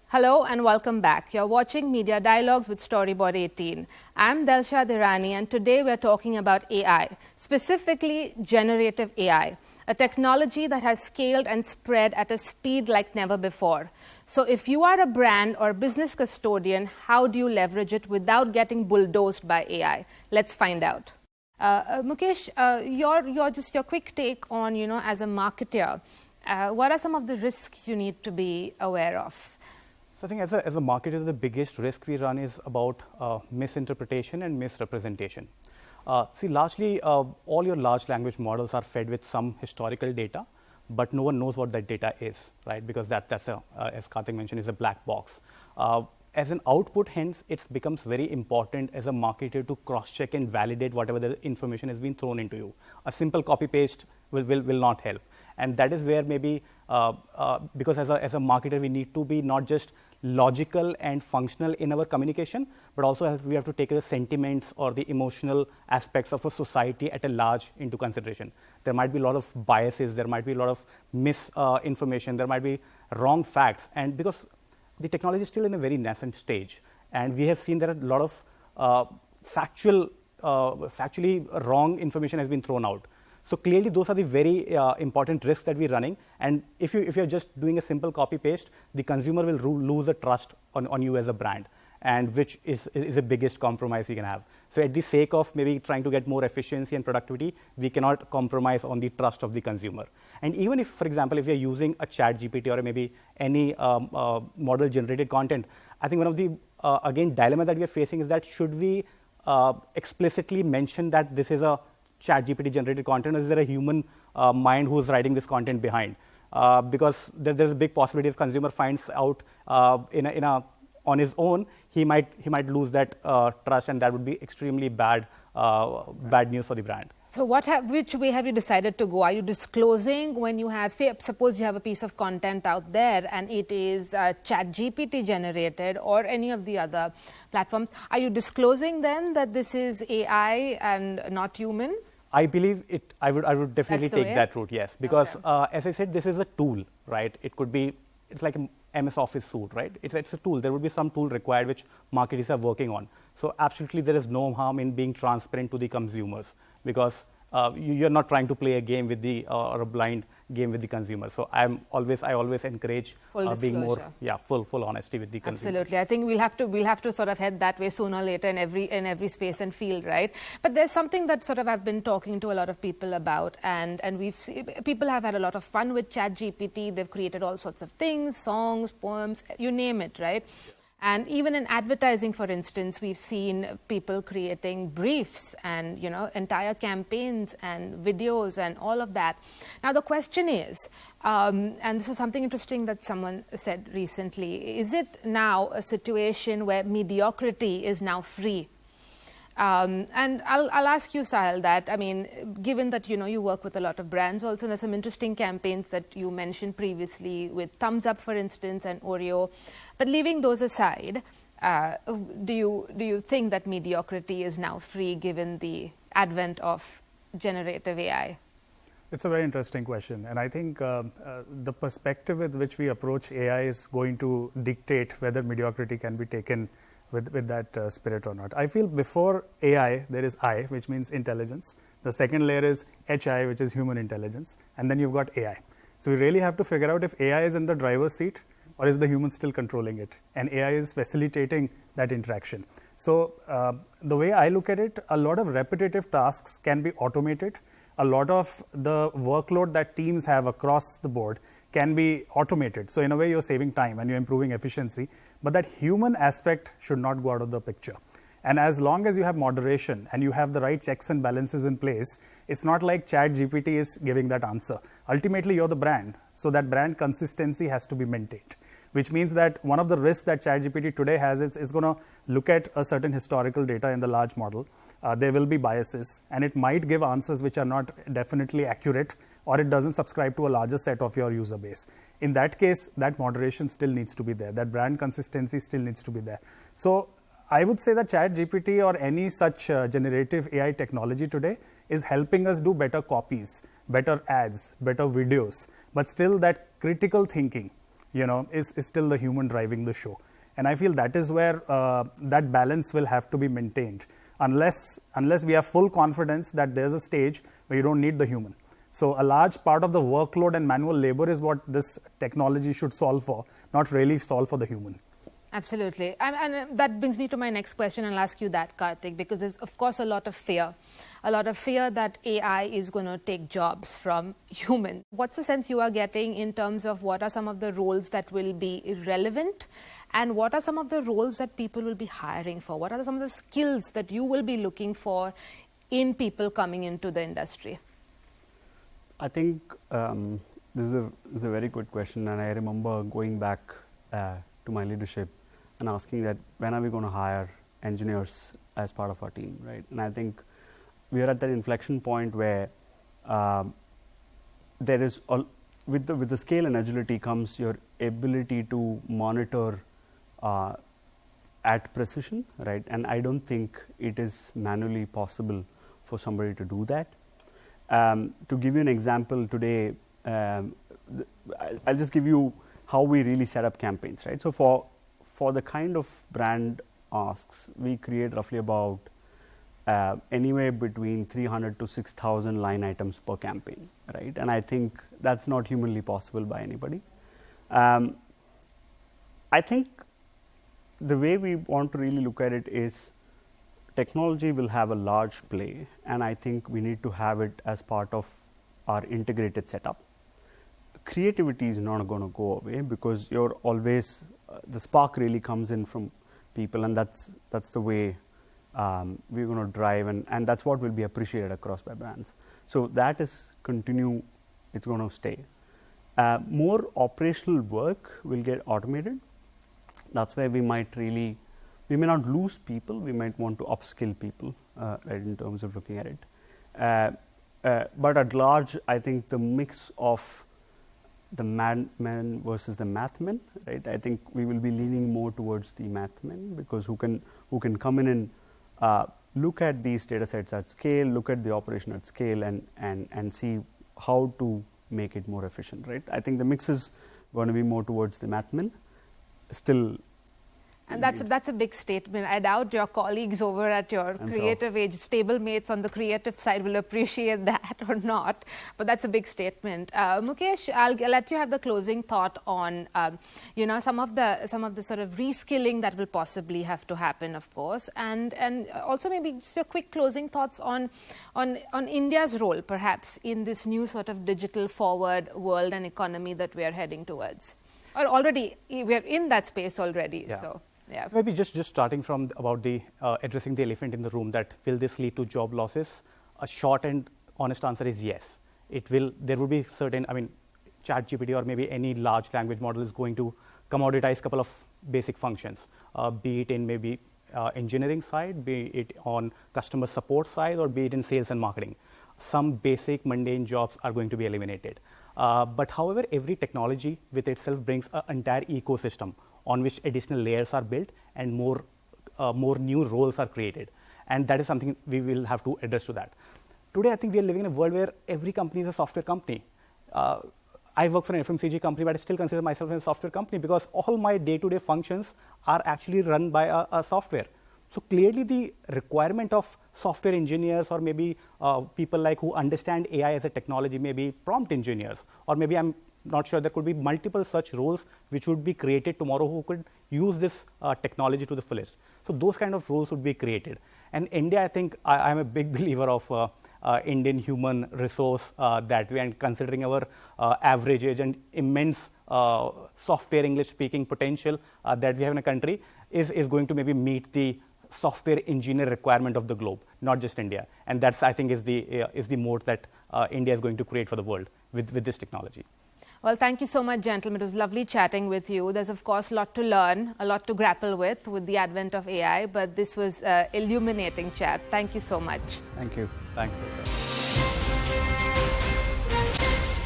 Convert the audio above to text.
Hello and welcome back. You're watching Media Dialogues with Storyboard18. I'm Delshad Irani and today we're talking about AI, specifically generative AI, a technology that has scaled and spread at a speed like never before. So if you are a brand or business custodian, how do you leverage it without getting bulldozed by AI? Let's find out. Mukesh, your quick take on, as a marketer, what are some of the risks you need to be aware of? So I think as a marketer, the biggest risk we run is about misinterpretation and misrepresentation. Largely all your large language models are fed with some historical data, but no one knows what that data is, right? Because that's as Karthik mentioned, is a black box. As an output, hence, it becomes very important as a marketer to cross-check and validate whatever the information has been thrown into you. A simple copy-paste will not help. And that is where maybe, because as a marketer, we need to be not just logical and functional in our communication, but also we have to take the sentiments or the emotional aspects of a society at a large into consideration. There might be a lot of biases, there might be a lot of misinformation, there might be wrong facts, and because the technology is still in a very nascent stage, and we have seen there are a lot of factually wrong information has been thrown out. So clearly, those are the very important risks that we're running. And if you're just doing a simple copy paste, the consumer will lose the trust on you as a brand, and which is the biggest compromise we can have. So at the sake of maybe trying to get more efficiency and productivity, we cannot compromise on the trust of the consumer. And even if, for example, if you're using a ChatGPT or maybe any model generated content, I think one of the again dilemma that we are facing is that should we explicitly mention that this is a ChatGPT generated content, or is there a human mind who's writing this content behind? Because there's a big possibility if consumer finds out on his own, he might lose that trust, and that would be extremely bad news for the brand. So which way have you decided to go? Are you disclosing when you have, suppose you have a piece of content out there and it is ChatGPT generated or any of the other platforms, are you disclosing then that this is AI and not human? I believe it. I would definitely take that route, yes. Because as I said, this is a tool, right? It's like a MS Office suite, right? It's a tool. There would be some tool required which marketers are working on. So absolutely, there is no harm in being transparent to the consumers, because you're not trying to play a game with or a blind game with the consumer. So I always encourage being more full honesty with the consumer. Absolutely, I think we'll have to sort of head that way sooner or later in every space and field, right? But there's something that sort of I've been talking to a lot of people about, and people have had a lot of fun with ChatGPT. They've created all sorts of things, songs, poems, you name it, right? And even in advertising, for instance, we've seen people creating briefs and, entire campaigns and videos and all of that. Now, the question is, and this was something interesting that someone said recently, is it now a situation where mediocrity is now free? And I'll ask you, Sahil, that, I mean, given that, you work with a lot of brands also, and there's some interesting campaigns that you mentioned previously with Thumbs Up, for instance, and Oreo. But leaving those aside, do you think that mediocrity is now free given the advent of generative AI? It's a very interesting question. And I think the perspective with which we approach AI is going to dictate whether mediocrity can be taken with that spirit or not. I feel before AI, there is I, which means intelligence. The second layer is HI, which is human intelligence. And then you've got AI. So we really have to figure out if AI is in the driver's seat or is the human still controlling it? And AI is facilitating that interaction. So the way I look at it, a lot of repetitive tasks can be automated. A lot of the workload that teams have across the board can be automated. So in a way, you're saving time and you're improving efficiency, but that human aspect should not go out of the picture. And as long as you have moderation and you have the right checks and balances in place, it's not like ChatGPT is giving that answer. Ultimately, you're the brand. So that brand consistency has to be maintained, which means that one of the risks that ChatGPT today has is going to look at a certain historical data in the large model. There will be biases, and it might give answers which are not definitely accurate, or it doesn't subscribe to a larger set of your user base. In that case, that moderation still needs to be there. That brand consistency still needs to be there. So I would say that ChatGPT or any such generative AI technology today is helping us do better copies, better ads, better videos, but still that critical thinking is still the human driving the show. And I feel that is where that balance will have to be maintained, unless we have full confidence that there's a stage where you don't need the human. So a large part of the workload and manual labor is what this technology should solve for, not really solve for the human. Absolutely. And that brings me to my next question. I'll ask you that, Karthik, because there's, of course, a lot of fear that AI is going to take jobs from humans. What's the sense you are getting in terms of what are some of the roles that will be irrelevant, and what are some of the roles that people will be hiring for? What are some of the skills that you will be looking for in people coming into the industry? I think this is a very good question, and I remember going back to my leadership and asking that when are we going to hire engineers as part of our team, right? And I think we are at that inflection point where there is with the scale and agility comes your ability to monitor at precision, right? And I don't think it is manually possible for somebody to do that. To give you an example today, I'll just give you how we really set up campaigns, right? So for the kind of brand asks, we create roughly about anywhere between 300 to 6,000 line items per campaign, right? And I think that's not humanly possible by anybody. I think the way we want to really look at it is technology will have a large play, and I think we need to have it as part of our integrated setup. Creativity is not going to go away because you're always the spark really comes in from people, and that's the way we're going to drive, and that's what will be appreciated across by brands. So that is continue, it's going to stay. More operational work will get automated. That's where we may not lose people, we might want to upskill people, right, in terms of looking at it. But at large, I think the mix of the madmen versus the mathmen, right? I think we will be leaning more towards the mathmen, because who can come in and look at these data sets at scale, look at the operation at scale, and see how to make it more efficient, right? I think the mix is going to be more towards the mathmen. Still. And that's a big statement. I doubt your colleagues over at your creative age stablemates on the creative side will appreciate that or not, but that's a big statement. Mukesh, I'll let you have the closing thought on some of the sort of reskilling that will possibly have to happen, of course, and also maybe just your quick closing thoughts on India's role perhaps in this new sort of digital forward world and economy that we are heading towards. Or already we are in that space already. Yeah. So yeah. Maybe just starting from about the addressing the elephant in the room, that will this lead to job losses? A short and honest answer is yes. It will. There will be certain. I mean, ChatGPT or maybe any large language model is going to commoditize a couple of basic functions, be it in maybe engineering side, be it on customer support side, or be it in sales and marketing. Some basic mundane jobs are going to be eliminated. But however, every technology with itself brings an entire ecosystem on which additional layers are built and more new roles are created. And that is something we will have to address to that. Today, I think we are living in a world where every company is a software company. I work for an FMCG company, but I still consider myself a software company because all my day-to-day functions are actually run by a software. So clearly the requirement of software engineers, or maybe people like who understand AI as a technology, maybe prompt engineers, or maybe I'm not sure, there could be multiple such roles which would be created tomorrow who could use this technology to the fullest. So those kind of roles would be created. And India, I think I'm a big believer of Indian human resource that way, and considering our average age and immense software English speaking potential that we have in a country is going to maybe meet the software engineer requirement of the globe, not just India. And that's, I think, is the moat that India is going to create for the world with this technology. Well, thank you so much, gentlemen. It was lovely chatting with you. There's, of course, a lot to learn, a lot to grapple with the advent of AI, but this was illuminating chat. Thank you so much. Thank you. Thanks.